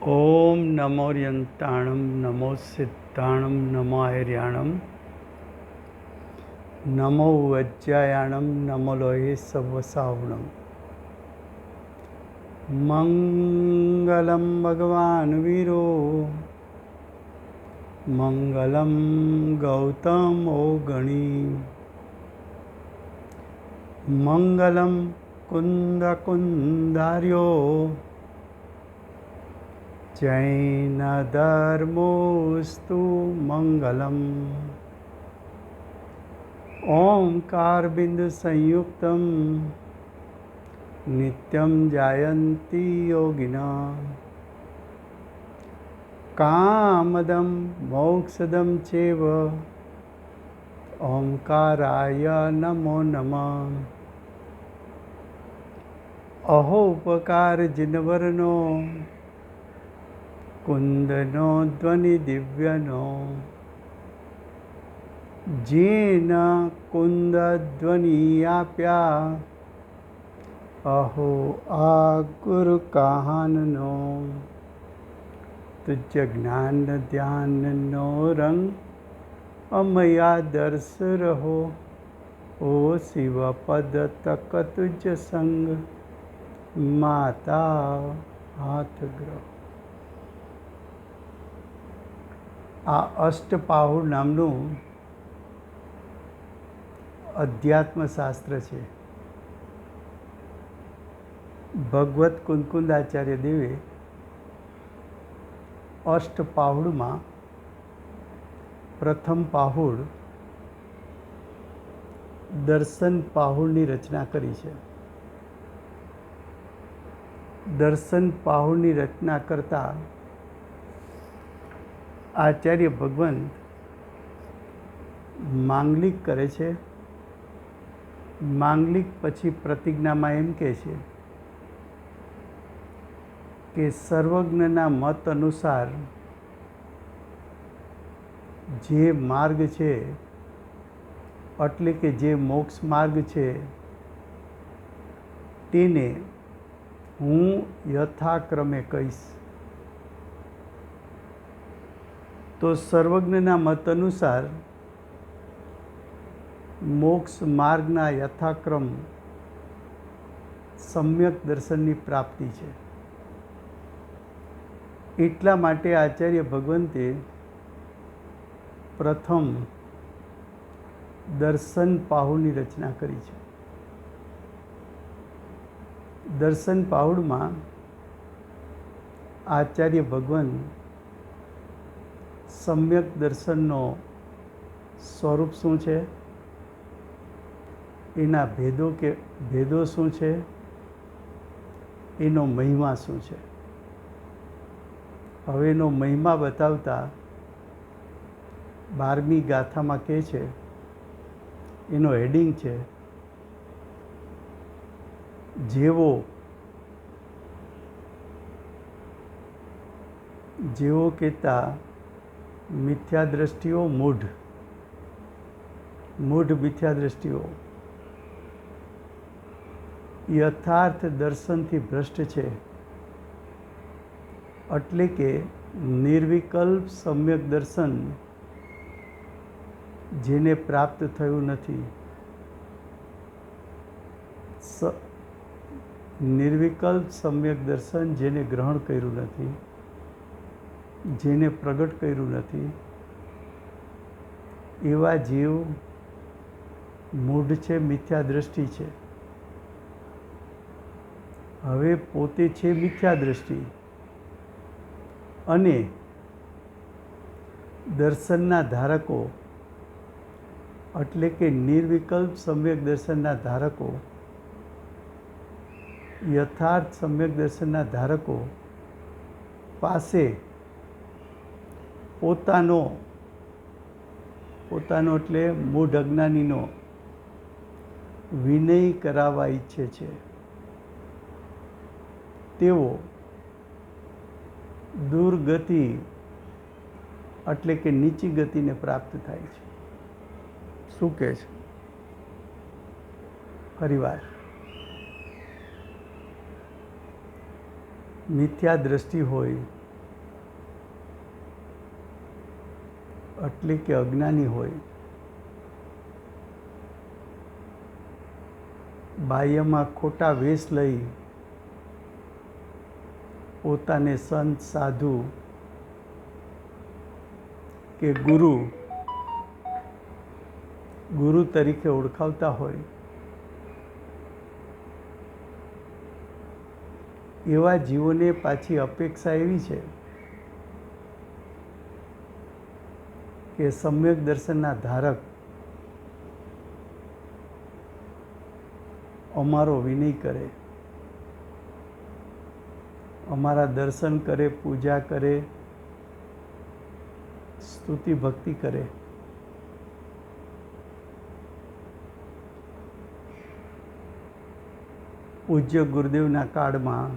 ओम नमो यंताणं नमो सिद्धाणं नमो आर्याणं नमो वज्रायाणं नमो लोहे सवसावणं मंगलम भगवान वीरो मंगलम गौतमो गणी मंगलम कुंद कुंदार्यो जैन धर्मोस्तु मंगलम ओंकार बिंदु संयुक्तम नित्यं जायन्ति योगिना कामदं मोक्षदं चैव ओंकाराय नमो नमः। अहो उपकार जिनवरनो कुंदनो ध्वनि दिव्यनो जेन कुंद ध्वनि आप्या अहो आ गुरु कहाननो तुझ ज्ञान ध्यान नो रंग अमया दर्श रहो ओ शिव पद तक तुझ संग माता हाथ ग्रह। आ अष्टपाहुर नामनु अध्यात्मशास्त्र है। भगवत कुंदकुंदाचार्य देवे अष्टपाहुड़ में प्रथम पाहुड़ दर्शन पाहुड़नी रचना करी है। दर्शन पाहुड़नी रचना करता आचार्य भगवंत मांगलिक करे छे। मांगलिक पछी प्रतिज्ञा में एम कहे छे कि सर्वज्ञना मत अनुसार जे मार्ग छे एटले के जे मोक्ष मार्ग छे तेने हूँ यथाक्रमे कहीश। तो सर्वज्ञना मत अनुसार मोक्ष मार्गना यथाक्रम सम्यक दर्शननी प्राप्ति है। એટલા માટે આચાર્ય ભગવંતે પ્રથમ દર્શન પાહુડની રચના કરી છે। દર્શન પાહુડમાં આચાર્ય ભગવંત સમ્યક દર્શનનો સ્વરૂપ શું છે, એના ભેદો શું છે, એનો મહિમા શું છે, હવે એનો મહિમા બતાવતા 12મી ગાથામાં કહે છે, એનો હેડિંગ છે જેવો કહેતા મિથ્યા દ્રષ્ટિઓ મૂઢ મિથ્યા દ્રષ્ટિઓ यथार्थ दर्शन थी भ्रष्ट है। एटले के निर्विकल्प सम्यक दर्शन जेने प्राप्त थयुं नथी, निर्विकल्प सम्यक दर्शन जेने ग्रहण कर्युं नथी, जेने प्रगट कर्युं नथी, एवा जीव मूढ़ छे, मिथ्या दृष्टि छे। हवे पोते छे मिथ्या दृष्टि अने दर्शनना धारको एटले के निर्विकल्प सम्यक दर्शनना धारको, यथार्थ सम्यक दर्शनना धारको पासे पोतानो एटले मूढ़ अज्ञानीनो विनय करावा इच्छे छे। तेओ दुर्गति एटले के नीची गति ने प्राप्त थाय छे। शुं कहे छे फरीवार मिथ्या दृष्टि होय એટલે કે અજ્ઞાની હોય, બાહ્યમાં ખોટા વેશ લઈ પોતાને સંત, સાધુ કે ગુરુ તરીકે ઓળખાવતા હોય, એવા જીવોને પાછી અપેક્ષા એવી છે કે સમ્યક દર્શનના ધારક અમારો વિનય કરે, અમારા દર્શન કરે, પૂજા કરે, સ્તુતિ ભક્તિ કરે. પૂજ્ય ગુરુદેવના કાળમાં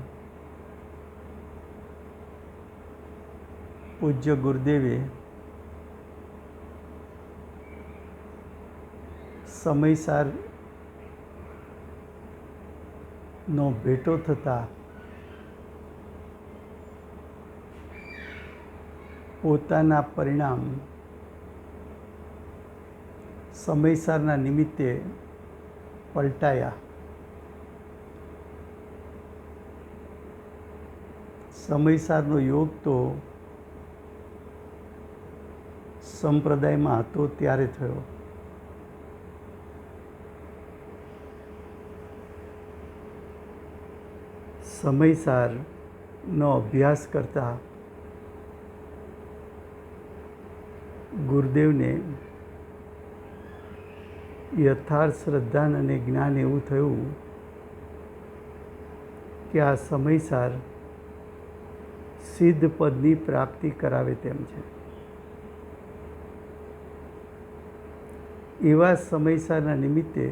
પૂજ્ય ગુરુદેવે સમયસાર નો ભેટો થતા પોતાના પરિણામ સમયસારના નિમિત્તે પલટાયા. સમયસારનો યોગ તો સંપ્રદાયમાં હતો ત્યારે થયો. સમયસારનો અભ્યાસ કરતા ગુરુદેવને યથાર્થ શ્રદ્ધા અને જ્ઞાન એવું થયું કે આ સમયસાર સિદ્ધ પદની પ્રાપ્તિ કરાવે તેમ છે. એવા સમયસારના નિમિત્તે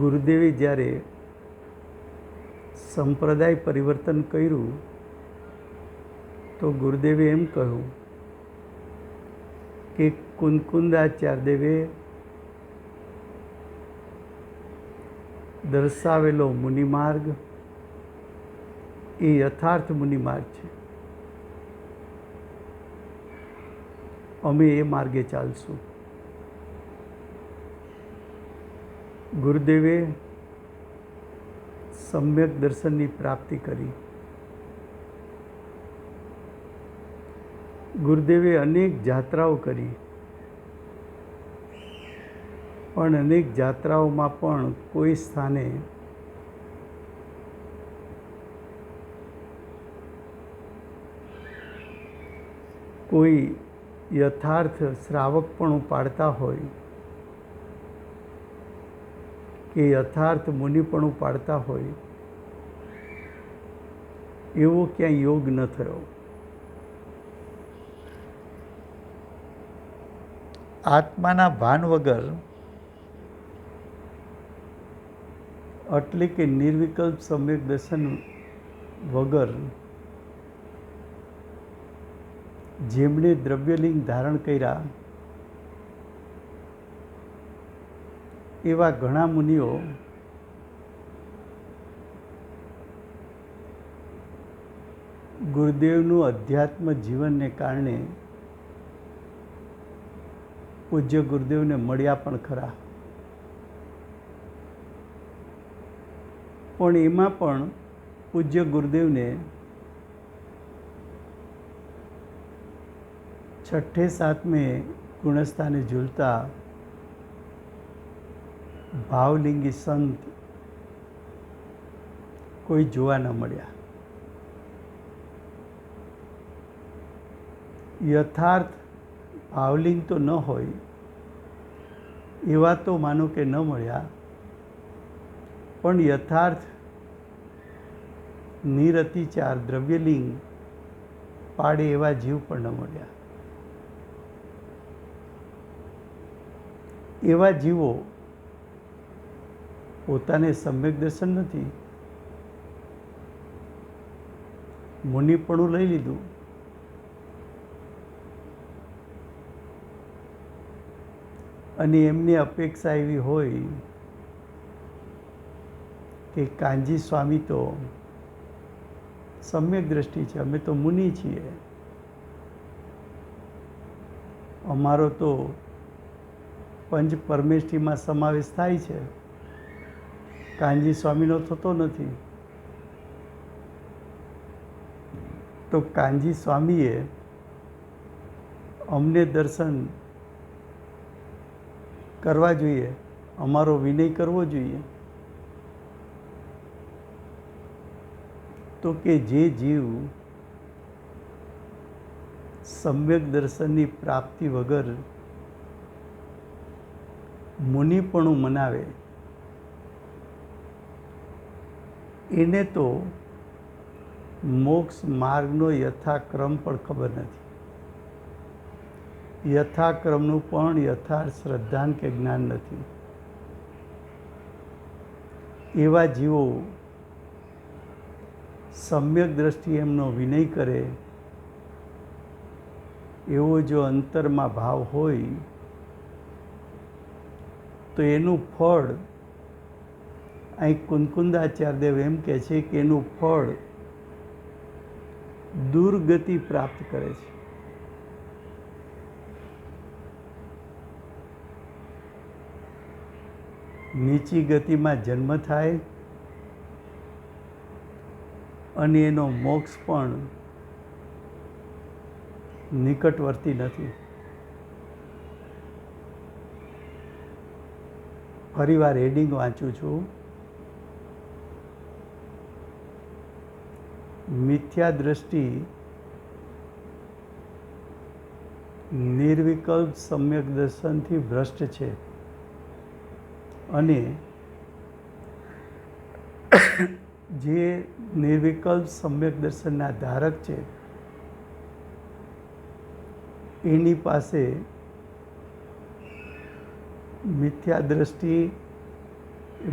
ગુરુદેવે જ્યારે સંપ્રદાય પરિવર્તન કર્યું તો ગુરુદેવે એમ કહ્યું કે કુંકુંદાચાર્યદેવે દર્શાવેલો મુનિમાર્ગ એ યથાર્થ મુનિમાર્ગ છે. અમે એ માર્ગે ચાલશું. ગુરુદેવે સમ્યક દર્શનની પ્રાપ્તિ કરી. ગુરુદેવે અનેક જાત્રાઓ કરી, પણ અનેક જાત્રાઓમાં પણ કોઈ સ્થાને કોઈ યથાર્થ શ્રાવક પણ પાડતા હોય કે યથાર્થ મુનિ પણ પાડતા હોય એવો ક્યાંય યોગ ન થયો. આત્માના ભાન વગર એટલે કે નિર્વિકલ્પ સમ્યક દર્શન વગર જેમણે દ્રવ્યલિંગ ધારણ કર્યા એવા ઘણા મુનિઓ ગુરુદેવનું અધ્યાત્મ જીવનને કારણે પૂજ્ય ગુરુદેવને મળ્યા પણ ખરા, પણ એમાં પણ પૂજ્ય ગુરુદેવને છઠ્ઠે સાતમે ગુણસ્થાને ઝૂલતા ભાવલિંગી સંત કોઈ જોવા ન મળ્યા. યથાર્થ ભાવલિંગ તો ન હોય એવા તો માનો કે ન મળ્યા, પણ યથાર્થ નિરતિચાર દ્રવ્યલિંગ પાડે એવા જીવ પણ ન મળ્યા. એવા જીવો પોતાને સમ્યક દર્શન નથી, મુનિપણું લઈ લીધું, અને એમની અપેક્ષા એવી હોય કે કાનજી સ્વામી તો સમ્યક દ્રષ્ટિ છે, અમે તો મુનિ છીએ, અમારો તો પંચ પરમેષ્ઠીમાં સમાવેશ થાય છે, કાનજી સ્વામીનો થતો નથી. તો કાનજી સ્વામીએ અમને દર્શન કરવા જોઈએ, અમારો વિનય કરવો જોઈએ. તો કે જે જીવ સમ્યક દર્શનની પ્રાપ્તિ વગર મુનિપણું મનાવે એને તો મોક્ષ માર્ગનો યથાક્રમ પણ ખબર નથી. યથાક્રમનું પણ યથાર્થ શ્રદ્ધાન કે જ્ઞાન નથી. એવા જીવો સમ્યક દ્રષ્ટિ એમનો વિનય કરે એવો જો અંતરમાં ભાવ હોય તો એનું ફળ, અહીં કુંકુંદાચાર્યદેવ એમ કહે છે કે એનું ફળ દુર્ગતિ પ્રાપ્ત કરે છે. નીચી ગતિમાં જન્મ થાય અને એનો મોક્ષ પણ નિકટવર્તી નથી. ફરીવાર હેડિંગ વાંચું છું. મિથ્યા દ્રષ્ટિ નિર્વિકલ્પ સમ્યક દર્શનથી ભ્રષ્ટ છે અને જે નિર્વિકલ્પ સમ્યક દર્શનના ધારક છે એની પાસે મિથ્યા દ્રષ્ટિ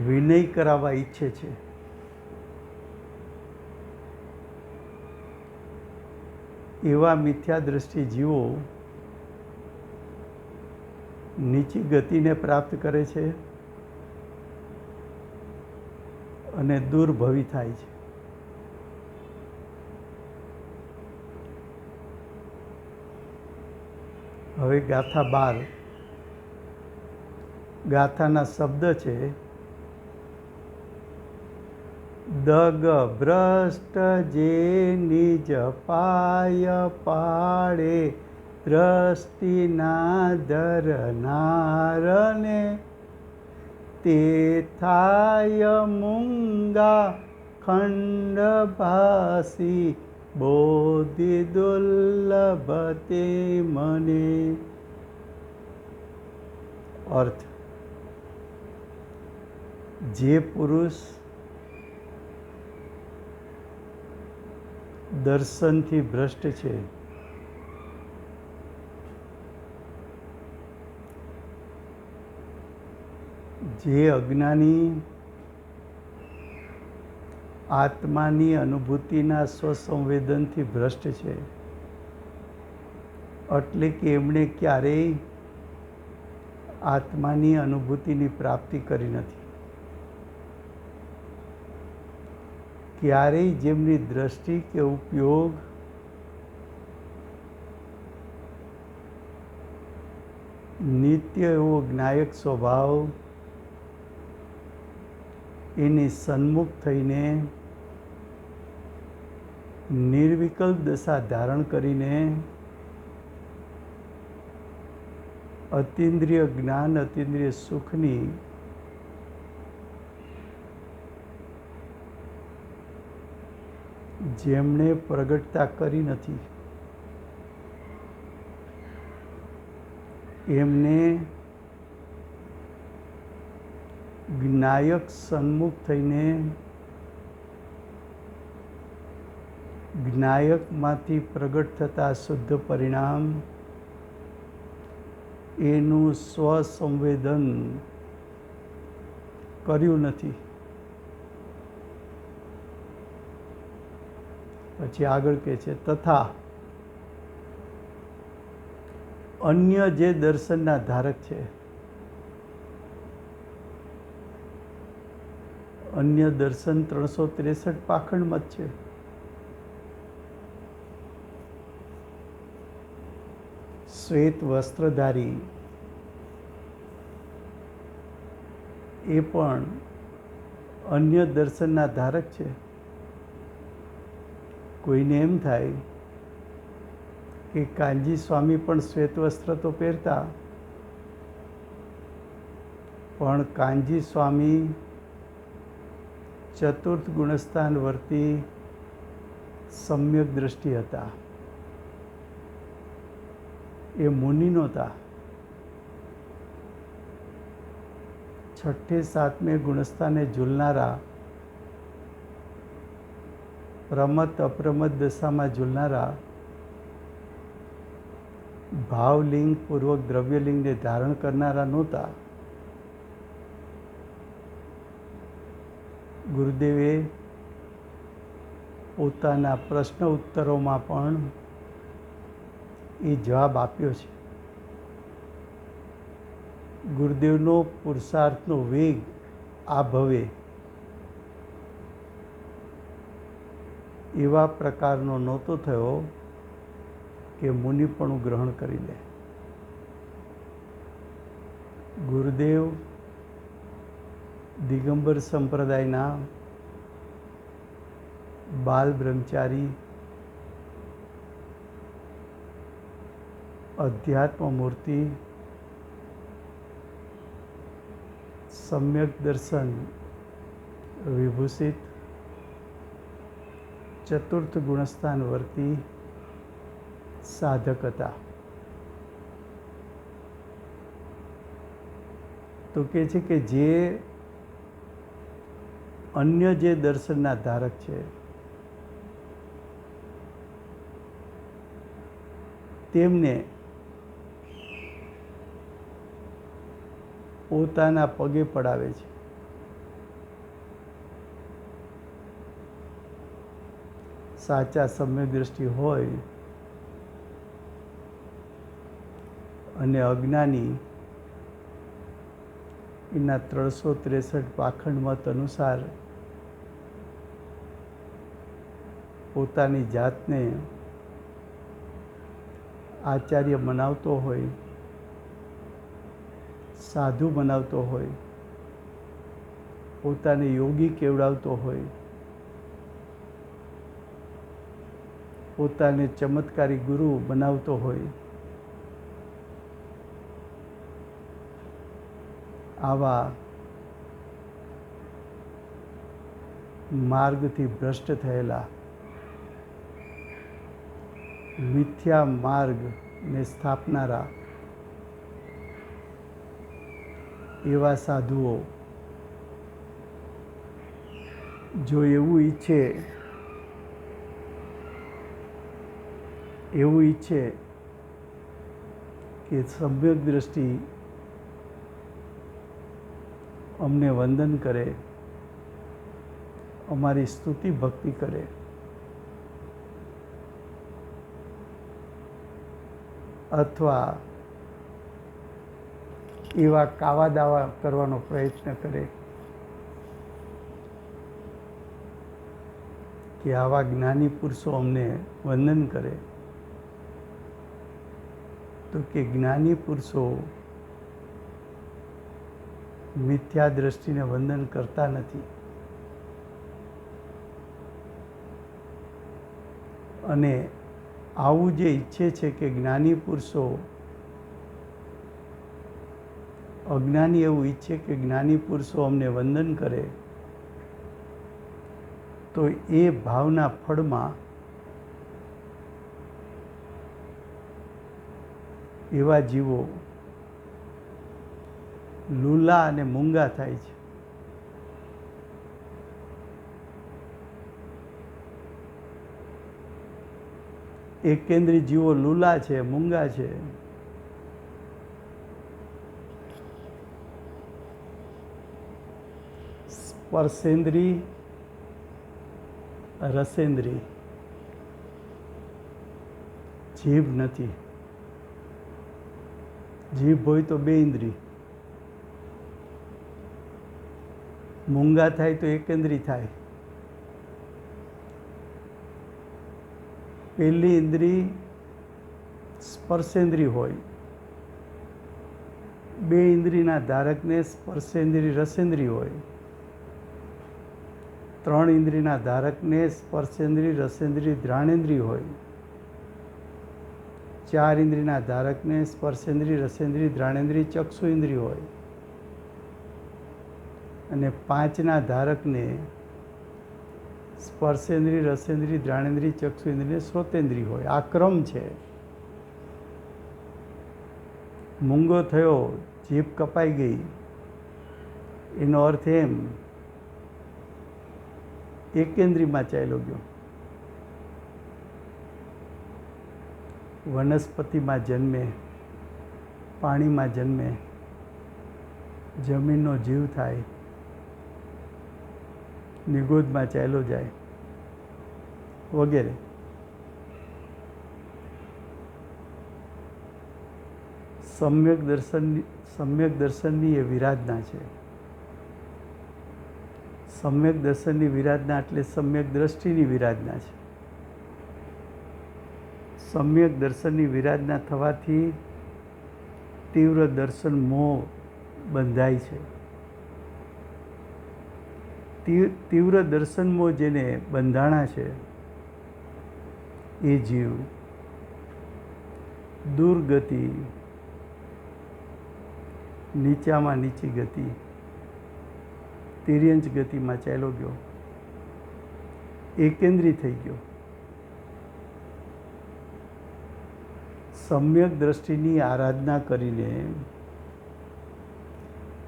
વિનય કરાવવા ઈચ્છે છે. એવા મિથ્યા દ્રષ્ટિ જીવો નીચી ગતિને પ્રાપ્ત કરે છે અને દુર્ભવી થાય છે. હવે ગાથા 12, ગાથાના શબ્દ છે દગ ભ્રષ્ટ જે નિજ પાય પાડે દ્રષ્ટિના ધરનારને તે થાય મૂંગા ખંડભાસી બોધિ દુર્લભ તે મને. અર્થ, જે પુરુષ દર્શનથી ભ્રષ્ટ છે, જે અજ્ઞાની આત્માની અનુભૂતિના સ્વસંવેદનથી ભ્રષ્ટ છે, એટલે કે એમણે ક્યારેય આત્માની અનુભૂતિની પ્રાપ્તિ કરી નથી. ક્યારેય જેમની દ્રષ્ટિ કે ઉપયોગ નિત્ય એવો જ્ઞાયક સ્વભાવ એની સન્મુખ થઈને નિર્વિકલ્પ દશા ધારણ કરીને અતિન્દ્રિય જ્ઞાન, અતિન્દ્રિય સુખની જેમણે પ્રગટતા કરી નથી, એમને જ્ઞાયક સન્મુખ થઈને જ્ઞાયકમાંથી પ્રગટ થતા શુદ્ધ પરિણામ એનું સ્વસંવેદન કર્યું નથી. પછી આગળ કહે છે તથા અન્ય જે દર્શનના ધારક છે, અન્ય દર્શન 363 પાખંડ મત છે. શ્વેત વસ્ત્રધારી એ પણ અન્ય દર્શનના ધારક છે. કોઈને એમ થાય કે કાનજી સ્વામી પણ શ્વેત વસ્ત્ર તો પહેરતા, પણ કાનજી સ્વામી ચતુર્થ ગુણસ્થાન વર્તી સમ્યક દ્રષ્ટિ હતા. એ મુનિ નહોતા. છઠ્ઠે સાતમે ગુણસ્થાને ઝૂલનારા, પ્રમત અપ્રમત દશામાં ઝૂલનારા, ભાવલિંગ પૂર્વક દ્રવ્યલિંગને ધારણ કરનારા નહોતા. ગુરુદેવે પોતાના પ્રશ્ન ઉત્તરોમાં પણ એ જવાબ આપ્યો છે. ગુરુદેવનો પુરુષાર્થનો વેગ આ ભવે એવા પ્રકારનો નહોતો થયો કે મુનિપણું ગ્રહણ કરી લે. ગુરુદેવ દિગંબર સંપ્રદાયના બાલ બ્રહ્મચારી, અધ્યાત્મ મૂર્તિ, સમ્યક દર્શન વિભૂષિત, ચતુર્થ ગુણસ્થાન વર્તી સાધક હતા. તો કહે છે કે જે અન્ય જે દર્શનના ધારક છે તેમને પોતાના પગે પડાવે છે. સાચા સમ્યક દ્રષ્ટિ હોય અને અજ્ઞાની એના 363 પાખંડ મત અનુસાર પોતાની જાતને આચાર્ય મનાવતો હોય, સાધુ બનાવતો હોય, પોતાને યોગી કેવડાવતો હોય, પોતાને ચમત્કારી ગુરુ બનાવતો હોય, આવા માર્ગથી ભ્રષ્ટ થયેલા, મિથ્યા માર્ગને સ્થાપનારા એવા સાધુઓ જો એવું ઈચ્છે કે સમ્યક દ્રષ્ટિ અમને વંદન કરે, અમારી સ્તુતિ ભક્તિ કરે, અથવા એવા કાવા દાવા કરવાનો પ્રયત્ન કરે કે આવા જ્ઞાની પુરુષો અમને વંદન કરે, તો કે જ્ઞાની પુરુષો મિથ્યા દ્રષ્ટિને વંદન કરતા નથી. અને આવું જે ઈચ્છે છે કે જ્ઞાની પુરુષો, અજ્ઞાની એવું ઈચ્છે કે જ્ઞાની પુરુષો અમને વંદન કરે, તો એ ભાવના ફળમાં એવા જીવો લૂલા અને મૂંગા થાય છે. એકેન્દ્રી જીવો લૂલા છે, મૂંગા છે. સ્પર્શેન્દ્રી, રસેન્દ્રી, જીભ નથી. જીભ હોય તો બે ઇન્દ્રી. મૂંગા થાય તો એકેન્દ્રી થાય. પહેલી ઇન્દ્રી સ્પર્શેન્દ્રિય હોય, બે ઇન્દ્રિયના ધારકને સ્પર્શેન્દ્રિય રસેન્દ્રિય હોય, ત્રણ ઇન્દ્રિયના ધારકને સ્પર્શેન્દ્રિય રસેન્દ્રિય ઘ્રાણેન્દ્રિય હોય, ચાર ઇન્દ્રિયના ધારકને સ્પર્શેન્દ્રિય રસેન્દ્રિય ઘ્રાણેન્દ્રિય ચક્ષુ ઇન્દ્રિય હોય, અને પાંચના ધારકને સ્પર્શેન્દ્રિય રસેન્દ્રિય ઘ્રાણેન્દ્રિય ચક્ષુ ઇન્દ્રિય શ્રોતેન્દ્રિય હોય. આ ક્રમ છે. મૂંગો થયો, જીભ કપાઈ ગઈ, એનો અર્થ એમ એકેન્દ્રિયમાં ચાલ્યો ગયો. વનસ્પતિમાં જન્મે, પાણીમાં જન્મે, જમીનનો જીવ થાય, નિગોદમાં ચાલ્યો જાય વગેરે. સમ્યક દર્શનની એ વિરાધના છે. સમ્યક દર્શનની વિરાધના એટલે સમ્યક દ્રષ્ટિની વિરાધના છે. સમ્યક દર્શનની વિરાધના થવાથી તીવ્ર દર્શન મોહ બંધાય છે. તીવ્ર દર્શન મોહ જેને બંધાણા છે એ જીવ દુર્ગતિ, નીચામાં નીચી ગતિ, તિર્યંચ ગતિમાં ચાલ્યો ગયો, એકેન્દ્રી થઈ ગયો. સમ્યક દ્રષ્ટિની આરાધના કરીને,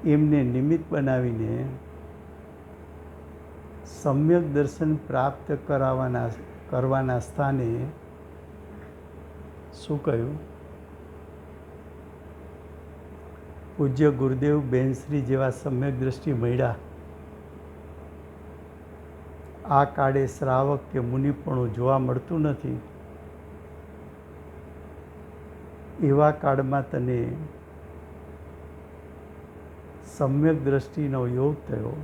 એમને નિમિત્ત બનાવીને સમ્યક દર્શન પ્રાપ્ત કરવાના સ્થાને શું કહ્યું? પૂજ્ય ગુરુદેવ બેનશ્રી જેવા સમ્યક દ્રષ્ટિ મળ્યા. આ કાળે શ્રાવક કે મુનિપણું જોવા મળતું નથી. એવા કાળમાં તને સમ્યક દ્રષ્ટિનો યોગ થયો,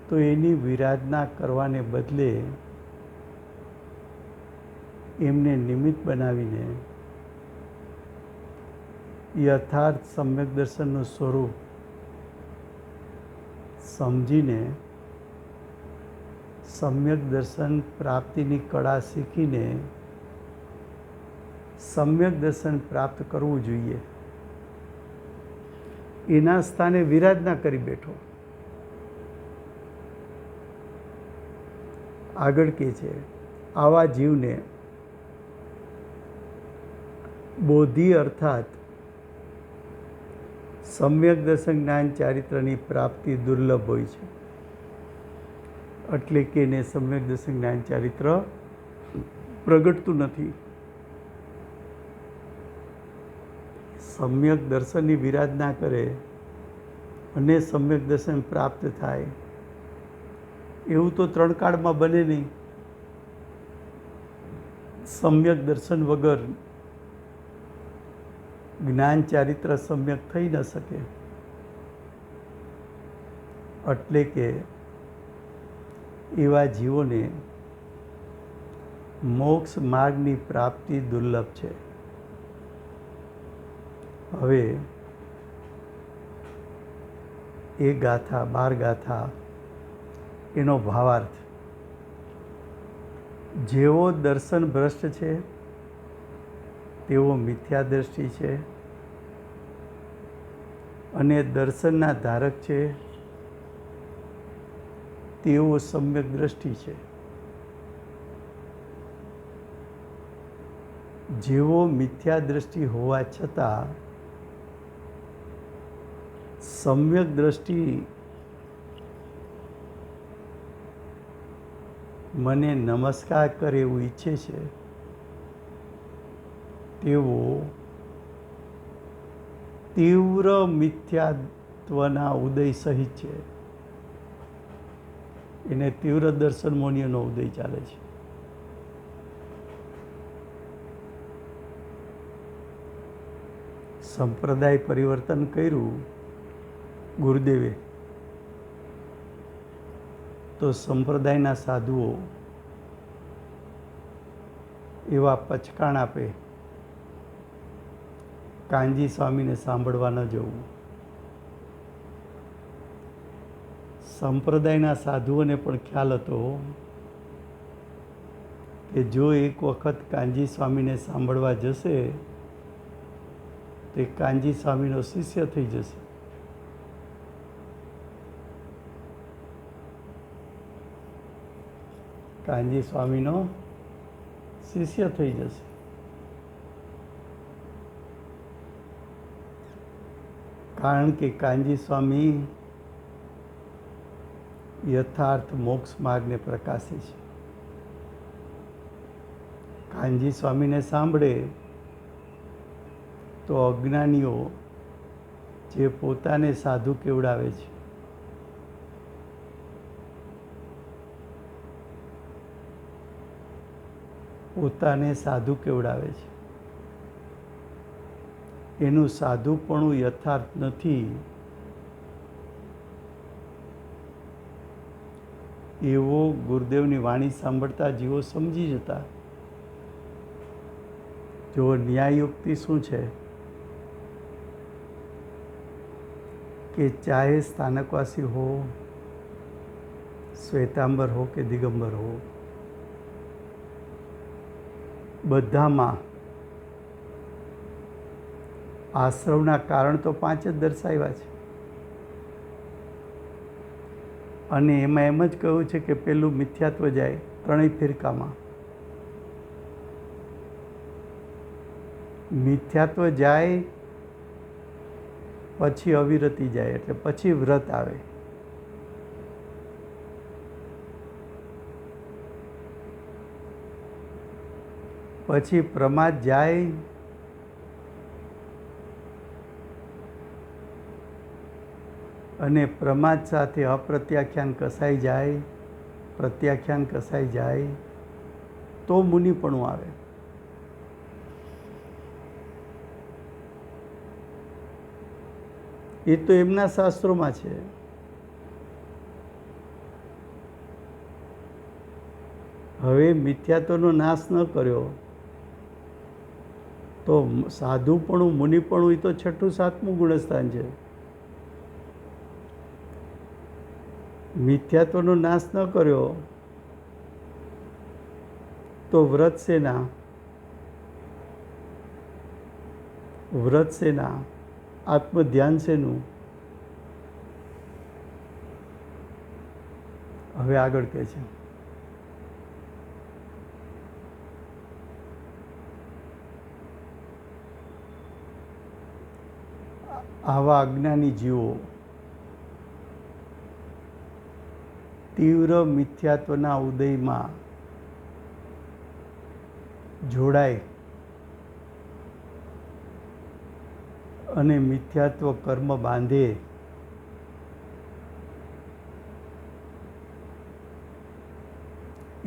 તો એની વિરાધના કરવાને બદલે એમને નિમિત્ત બનાવીને યથાર્થ સમ્યક દર્શનનું સ્વરૂપ સમજીને સમ્યક દર્શન પ્રાપ્તિની કળા શીખીને સમ્યક દર્શન પ્રાપ્ત કરવું જોઈએ. એના સ્થાને વિરાધના કરી બેઠો. આગળ કહે છે, આવા જીવને બોધિ અર્થાત સમ્યક દર્શન જ્ઞાન ચારિત્રની પ્રાપ્તિ દુર્લભ હોય છે. એટલે કે એને સમ્યક દર્શન જ્ઞાન ચારિત્ર પ્રગટતું નથી. સમ્યક દર્શનની વિરાધના કરે અને સમ્યક દર્શન પ્રાપ્ત થાય એવું તો ત્રણ કાળમાં બને નહીં. સમ્યક દર્શન વગર જ્ઞાન ચારિત્ર સમ્યક થઈ ન શકે. એટલે કે એવા જીવોને મોક્ષ માર્ગની પ્રાપ્તિ દુર્લભ છે. હવે એ ગાથા 12 ગાથા એનો ભાવાર્થ. જેવો દર્શન ભ્રષ્ટ છે તેવો મિથ્યા દ્રષ્ટિ છે, અને દર્શનના ધારક છે તેવો સમ્યક દ્રષ્ટિ છે. જેવો મિથ્યા દ્રષ્ટિ હોવા છતાં સમ્યક દ્રષ્ટિ મને નમસ્કાર કરે એવું ઈચ્છે છે, તેવો તીવ્ર મિથ્યાત્વના ઉદય સહિત છે. એને તીવ્ર દર્શન મોનિયનો ઉદય ચાલે છે. સંપ્રદાય પરિવર્તન કર્યું ગુરુદેવે, તો સંપ્રદાયના સાધુઓ એવા પચકાણ આપે. કાનજી સ્વામીને સાંભળવા ન જવું. સંપ્રદાયના સાધુઓને પણ ખ્યાલ હતો કે જો એક વખત કાનજી સ્વામીને સાંભળવા જશે તે કાનજી સ્વામીનો શિષ્ય થઈ જશે. કાનજી સ્વામીનો શિષ્ય થઈ જશે. કારણ કે કાનજી સ્વામી યથાર્થ મોક્ષ માર્ગને પ્રકાશે છે. કાનજી સ્વામીને સાંભળે તો અજ્ઞાનીઓ જે પોતાને સાધુ કેવડાવે છે, એનું સાધુપણું યથાર્થ નથી એવો ગુરુદેવની વાણી સાંભળતા જીવો સમજી જતા. જો ન્યાયયુક્તિ શું છે કે ચાહે સ્થાનકવાસી હો, શ્વેતાંબર હો કે દિગંબર હો, બધામાં આશ્રવના કારણ તો 5 જ દર્શાવ્યા છે. અને એમાં એમ જ કહ્યું છે કે પેલું મિથ્યાત્વ જાય ત્રણેય ફિરકામાં. મિથ્યાત્વ જાય પછી અવિરતિ જાય, એટલે પછી વ્રત આવે. પછી પ્રમાદ જાય અને પ્રમાદ સાથે અપ્રત્યાખ્યાન કસાઈ જાય, પ્રત્યાખ્યાન કસાઈ જાય તો મુનિપણું આવે. એ તો એમના શાસ્ત્રોમાં છે. હવે મિથ્યાત્વનો નાશ ન કર્યો તો સાધુપણું, મુનિપણું એ તો 6ઠું 7મું ગુણસ્થાન છે. મિથ્યાત્વનો નાશ ન કર્યો તો વ્રત સેના, આત્મધ્યાન શેનું? હવે આગળ કહે છે, આવા અજ્ઞાની જીવો તીવ્ર મિથ્યાત્વના ઉદયમાં જોડાય અને મિથ્યાત્વ કર્મ બાંધે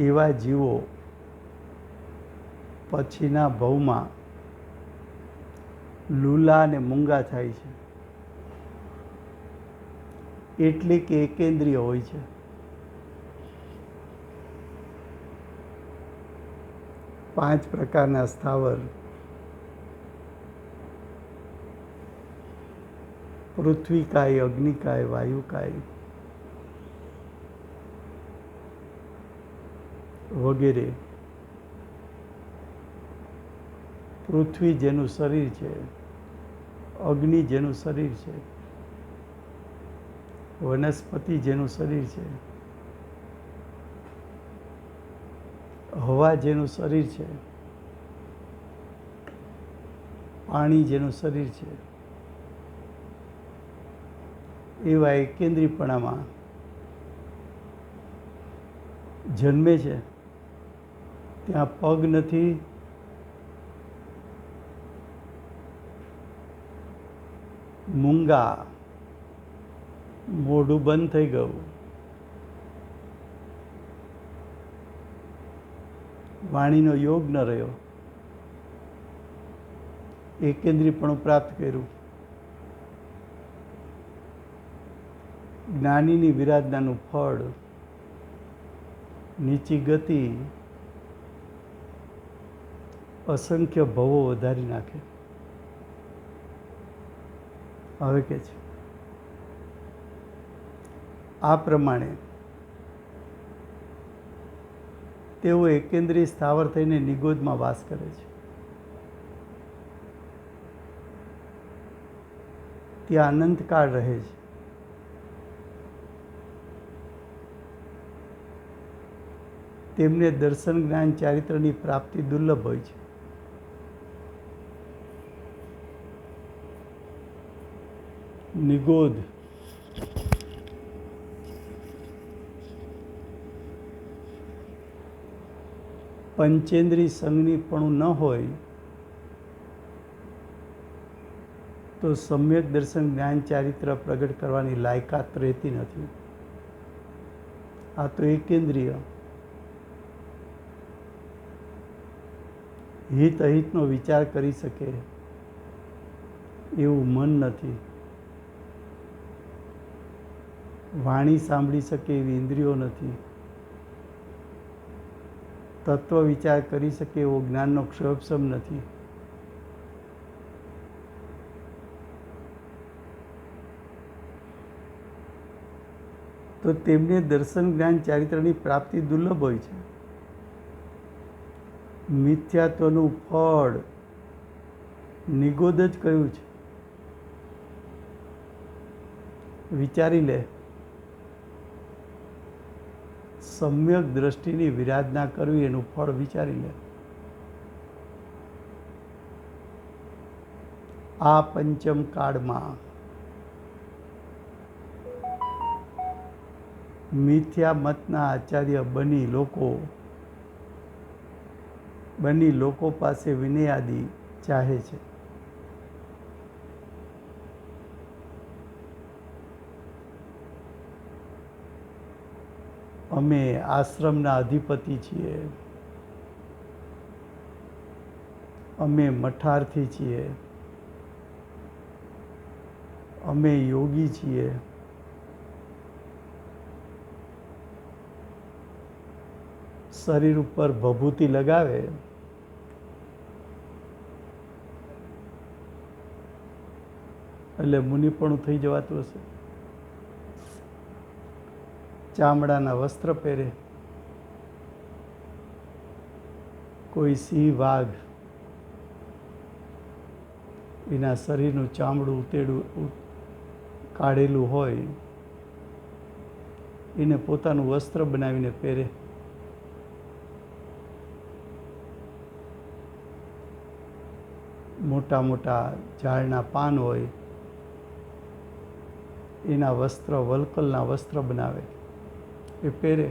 એવા જીવો પછીના ભવમાં લૂલા અને મૂંગા થાય છે. એટલે કે એકેન્દ્રિય હોય છે. પાંચ પ્રકારના સ્થાવર પૃથ્વીકાય, અગ્નિકાય, વાયુકાય વગેરે. પૃથ્વી જેનું શરીર છે, અગ્નિ જેનું શરીર છે, વનસ્પતિ જેનું શરીર છે, હવા જેનું શરીર છે, પાણી જેનું શરીર છે, એવા એકેન્દ્રીપણામાં જન્મે છે. ત્યાં પગ નથી, મૂંગા, મોઢું બંધ થઈ ગયું, વાણીનો યોગ ન રહ્યો, એકેન્દ્રીપણું પ્રાપ્ત કર્યું. જ્ઞાનીની વિરાધનાનું ફળ નીચી ગતિ અસંખ્ય ભવો વધારી નાખે. હવે કે છે આ પ્રમાણે તેઓ એકેન્દ્રીય સ્થાવર થઈને નિગોદમાં વાસ કરે છે. ત્યાં અનંતકાળ રહે છે. તેમને દર્શન જ્ઞાન ચારિત્રની પ્રાપ્તિ દુર્લભ હોય છે. નિગોદ પંચેન્દ્રિય સંગની પણ ન હોય તો સમ્યક દર્શન જ્ઞાન ચારિત્ર પ્રગટ કરવાની લાયકાત રહેતી નથી. આ તો એકેન્દ્રિય હિત અહિતનો વિચાર કરી શકે એવું મન નથી. વાણી સાંભળી શકે એવી ઇન્દ્રિયો નથી. તત્વ વિચાર કરી શકે એવો જ્ઞાનનો ક્ષયોક્ષમ નથી. તો તેમને દર્શન જ્ઞાન ચારિત્રની પ્રાપ્તિ દુર્લભ હોય છે. મિથ્યાત્વનું ફળ નિગોદ જ કહ્યું છે. વિચારી લે, સમ્યક દ્રષ્ટિની વિરાધના કરવી એનું ફળ વિચારી લે. આ પંચમ કાળમાં મિથ્યા મતના આચાર્ય બની લોકો પાસે વિનયાદિ ચાહે છે. અમે આશ્રમના અધિપતિ છીએ, અમે મઠાર્થી છીએ, અમે યોગી છીએ, શરીર ઉપર ભભૂતિ લગાવે એટલે મુનિપણું થઈ જવાતું હશે. ચામડાના વસ્ત્ર પહેરે, કોઈ સિંહ વાઘ એના શરીરનું ચામડું કાઢેલું હોય એને પોતાનું વસ્ત્ર બનાવીને પહેરે. મોટા મોટા ઝાડના પાન હોય એના વસ્ત્ર, વલ્કલના વસ્ત્ર બનાવે, એ પહેરે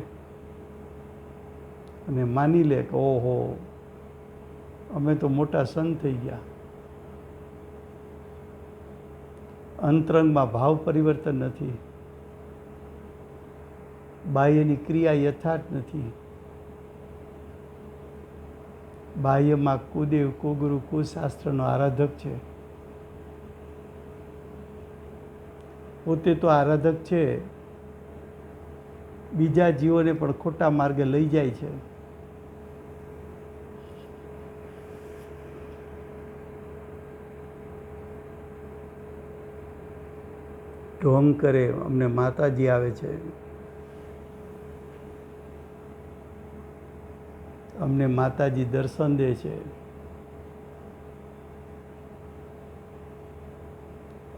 અને માની લે કે ઓહો અમે તો મોટા સંત થઈ ગયા. અંતરંગમાં ભાવ પરિવર્તન નથી, બાહ્યની ક્રિયા યથાર્થ નથી. બાહ્યમાં કુદેવ, કુગુરુ, કુશાસ્ત્રનો આરાધક છે. પોતે તો આરાધક છે, બીજા જીવોને પણ ખોટા માર્ગે લઈ જાય છે. ઢોંગ કરે, અમને માતાજી આવે છે, અમને માતાજી દર્શન દે છે,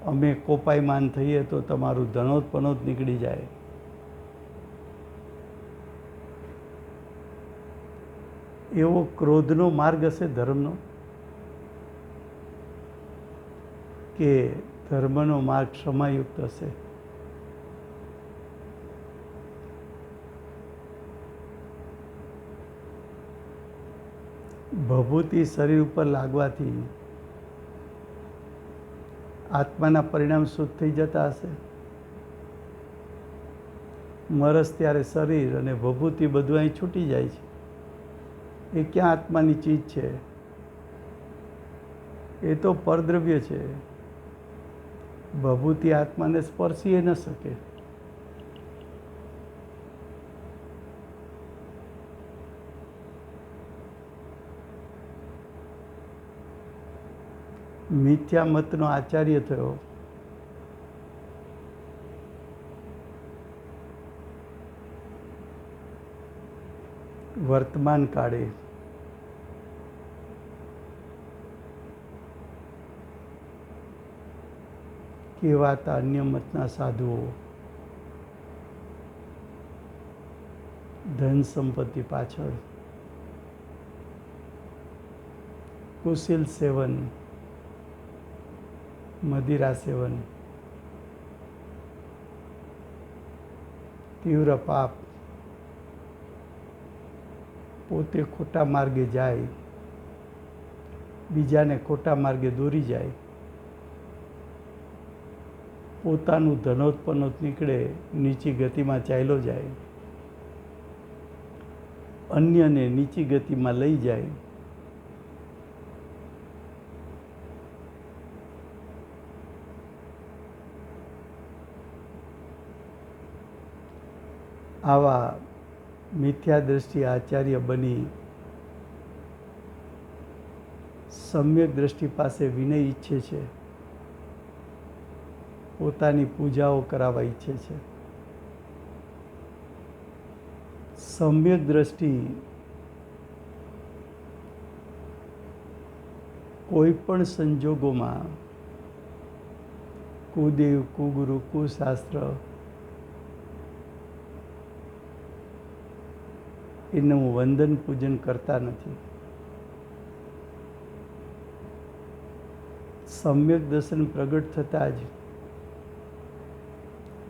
અમે કોપાયમાન થઈએ તો તમારું ધનોત નીકળી જાય. એવો ક્રોધનો માર્ગ હશે ધર્મનો, કે ધર્મનો માર્ગ ક્ષમાયુક્ત હશે? ભભૂતિ શરીર ઉપર લાગવાથી આત્માના પરિણામ શુદ્ધ થઈ જતા હશે. મરસ ત્યારે શરીર અને ભભૂતિ બધું અહીં છૂટી જાય છે. એ ક્યાં આત્માની ચીજ છે? એ તો પરદ્રવ્ય છે. ભભૂતિ આત્માને સ્પર્શી ન શકે. મિથ્યા મતનો આચાર્ય થયો. વર્તમાન કાળે કહેવાતા અન્ય મતના સાધુઓ ધન સંપત્તિ પાછળ કુશીલ સેવન, મદિરા સેવન, તીવ્ર પાપ, પોતે ખોટા માર્ગે જાય, બીજાને ખોટા માર્ગે દોરી જાય, પોતાનું ધનોત્પન્નોત નીકળે, નીચી ગતિમાં ચાલ્યો જાય, અન્યને નીચી ગતિમાં લઈ જાય, આવા મિથ્યા દ્રષ્ટિ આચાર્ય બની સમ્યક દ્રષ્ટિ પાસે વિનય ઈચ્છે છે, પોતાની પૂજાઓ કરાવવા ઈચ્છે છે. સમ્યક દ્રષ્ટિ કોઈ પણ સંજોગોમાં કુદેવ, કુગુરુ, કુશાસ્ત્ર એનું વંદન પૂજન કરતા નથી. સમ્યક દર્શન પ્રગટ થતાં જ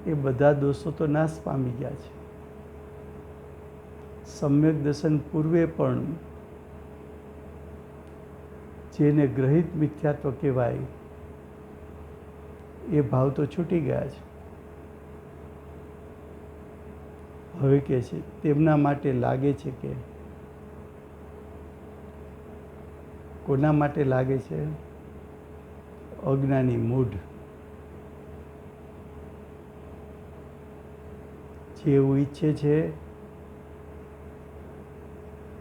એ બધા દોષો તો નાશ પામી ગયા છે. સમ્યક દર્શન પૂર્વે પણ જેને ગ્રહિત મિથ્યાત્વ કહેવાય એ ભાવ તો છૂટી ગયા છે. હવે કે છે તેમના માટે લાગે છે કે કોના માટે લાગે છે? અજ્ઞાની મૂઢ જે એવું ઈચ્છે છે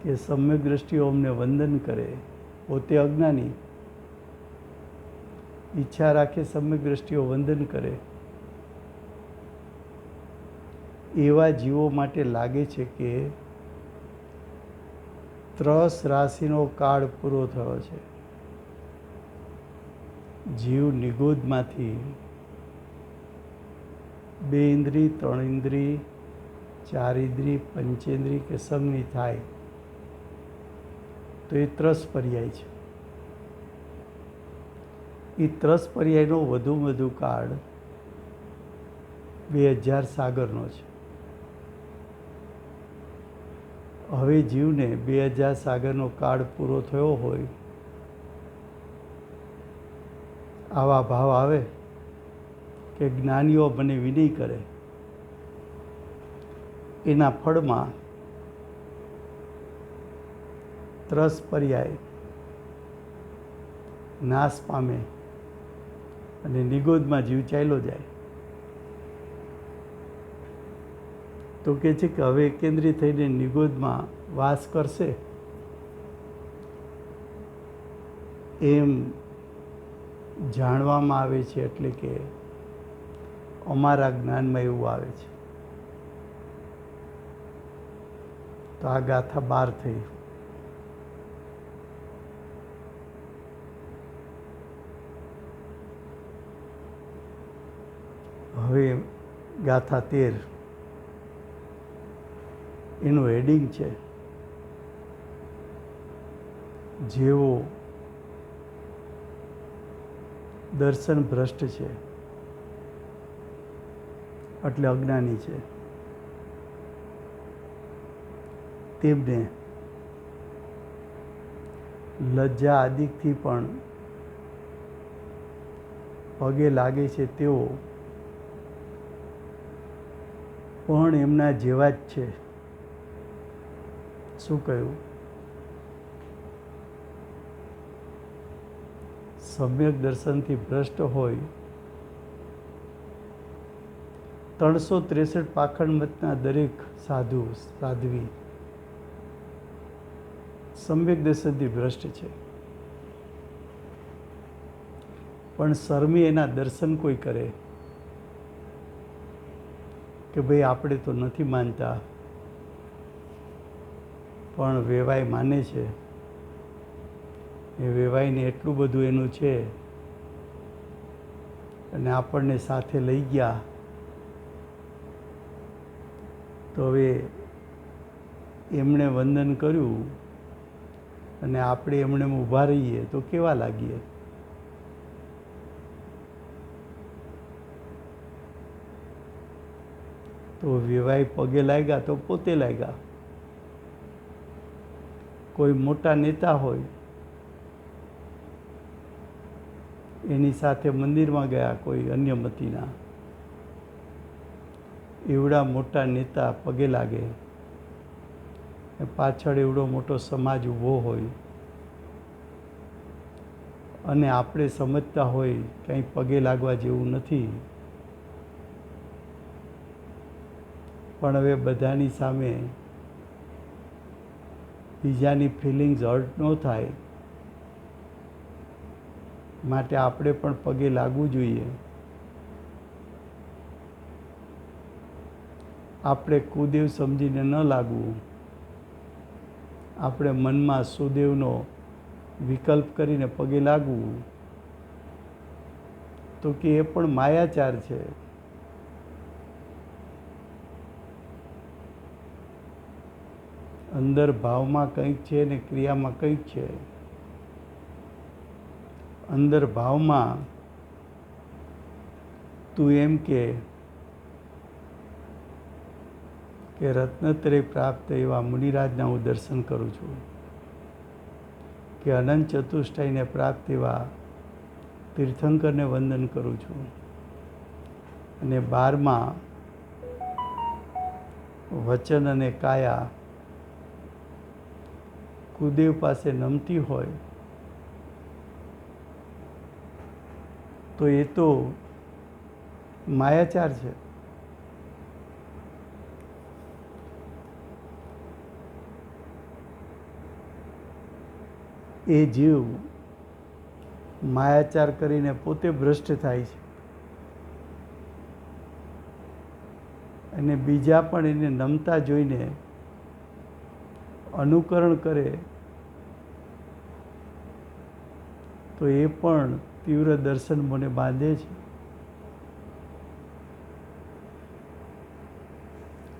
કે સમ્યક દ્રષ્ટિઓ અમને વંદન કરે, પોતે અજ્ઞાની ઈચ્છા રાખે સમ્યક દ્રષ્ટિઓ વંદન કરે, એવા જીવો માટે લાગે છે કે ત્રસ રાશિનો કાળ પૂરો થયો છે. જીવ નિગોદમાંથી 2 ઇન્દ્રિય, 3 ઇન્દ્રિય, 4 ઇન્દ્રિય, પંચેન્દ્રિય કે સંગની થાય તો એ ત્રસ પર્યાય છે. એ ત્રસ પર્યાયનો વધુમાં વધુ કાળ 2000 સાગરનો છે. હવે જીવને 2000 સાગરનો કાળ પૂરો થયો હોય, આવા ભાવ આવે કે જ્ઞાનીઓ મને વિનય કરે, એના ફળમાં ત્રસ પર્યાય નાશ પામે અને નિગોદમાં જીવ ચાલ્યો જાય. તો કહે છે કે હવે કેન્દ્રિત થઈને નિગોદમાં વાસ કરશે એમ જાણવામાં આવે છે. એટલે કે અમારા જ્ઞાનમાં એવું આવે છે. તો આ ગાથા 12 થઈ. હવે ગાથા 13 એનું હેડિંગ છે જેવો દર્શન ભ્રષ્ટ છે એટલે અજ્ઞાની છે, તેમને લજ્જા આદિકથી પણ પગે લાગે છે, તેઓ પણ એમના જેવા જ છે. શું કહ્યું? સમ્યક દર્શનથી ભ્રષ્ટ હોય 363 પાખંડ મતના દરેક સાધુ સાધ્વી સમ્યક દર્શનથી ભ્રષ્ટ છે. પણ શરમી એના દર્શન કોઈ કરે કે ભાઈ આપણે તો નથી માનતા, પણ વેવાઈ માને છે. એ વેવાઈને એટલું બધું એનું છે અને આપણને સાથે લઈ ગયા, તો હવે એમણે વંદન કર્યું અને આપણે એમણે ઊભા રહીએ તો કેવા લાગીએ? તો વેવાઈ પગે લાગ્યા તો પોતે લાગ્યા. કોઈ મોટા નેતા હોય એની સાથે મંદિરમાં ગયા, કોઈ અન્ય મતીના, એવડા મોટા નેતા પગે લાગે, પાછળ એવડો મોટો સમાજ ઊભો હોય અને આપણે સમજતા હોય કંઈ પગે લાગવા જેવું નથી, પણ હવે બધાની સામે બીજાની ફિલિંગ્સ હર્ટ ન થાય માટે આપણે પણ પગે લાગવું જોઈએ. આપણે કુદેવ સમજીને ન લાગવું, આપણે મનમાં સુદેવનો વિકલ્પ કરીને પગે લાગવું, તો કે એ પણ માયાચાર છે. અંદર ભાવમાં કંઈક છે ને ક્રિયામાં કંઈક છે. અંદર ભાવમાં તું એમ કે રત્નત્રય પ્રાપ્ત એવા મુનિરાજના હું દર્શન કરું છું, કે અનંત ચતુષ્ટયને પ્રાપ્ત એવા તીર્થંકરને વંદન કરું છું, અને 12માં વચન અને કાયા કુદેવ પાસે નમતી હોય તો એ તો માયાચાર છે. એ જીવ માયાચાર કરીને પોતે ભ્રષ્ટ થાય છે અને બીજા પણ એને નમતા જોઈને અનુકરણ કરે તો એ પણ તીવ્ર દર્શન મને બાંધે છે.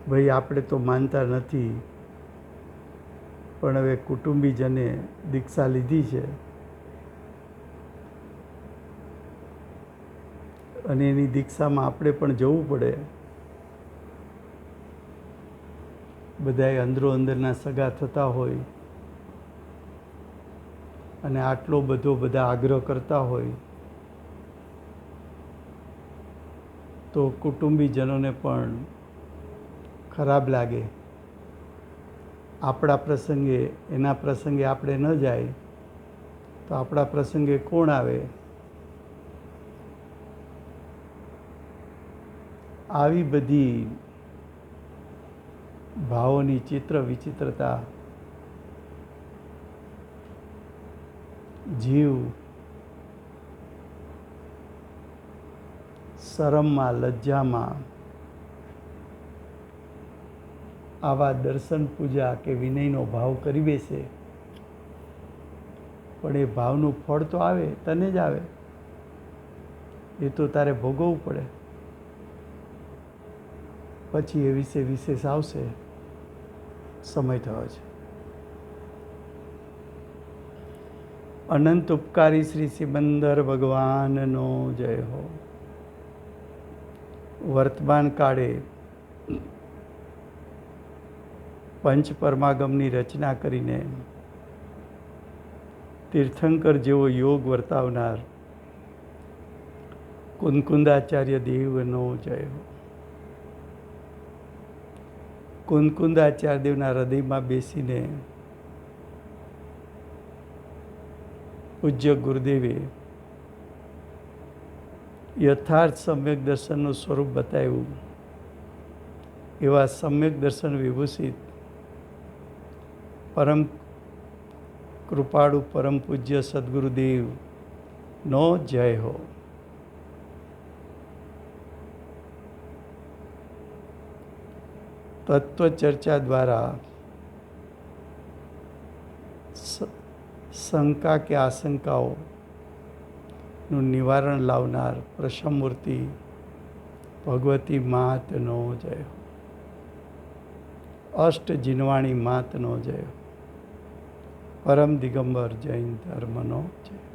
ભાઈ આપણે તો માનતા નથી, પણ હવે કુટુંબીજને દીક્ષા લીધી છે અને એની દીક્ષામાં આપણે પણ જવું પડે. બધાએ અંદરો અંદરના સગા થતા હોય અને આટલો બધો બધા આગ્રહ કરતા હોય તો કુટુંબીજનોને પણ ખરાબ લાગે. આપણા પ્રસંગે એના પ્રસંગે આપણે ન જાય તો આપણા પ્રસંગે કોણ આવે? આવી બધી ભાવોની ચિત્ર વિચિત્રતા જીવ શરમમાં, લજ્જામાં આવા દર્શન પૂજા કે વિનયનો ભાવ કરી બેસે, પણ એ ભાવનું ફળ તો આવે, તને જ આવે. એ તો તારે ભોગવવું પડે. પછી એ વિશે વિશેષ આવશે, સમય થયો છે. અનંત ઉપકારી શ્રી સિમંદર ભગવાનનો જય હો. વર્તમાન કાળે પંચ પરમાગમની રચના કરીને તીર્થંકર જેવો યોગ વર્તાવનાર કુંદકુંદાચાર્ય દેવનો જય હો. કુંદકુંદાચાર્ય દેવના હૃદયમાં બેસીને પૂજ્ય ગુરુદેવે યથાર્થ સમ્યક દર્શનનું સ્વરૂપ બતાવ્યું. એવા સમ્યક દર્શન વિભૂષિત પરમ કૃપાળુ પરમ પૂજ્ય સદગુરુદેવ નો જય હો. તત્વચર્ચા દ્વારા શંકા કે આશંકાઓનું નિવારણ લાવનાર પ્રશમમૂર્તિ ભગવતી માતનો જય હો. અષ્ટ જીનવાણી માતનો જય હો. પરમ દિગંબર જૈન ધર્મનો જય.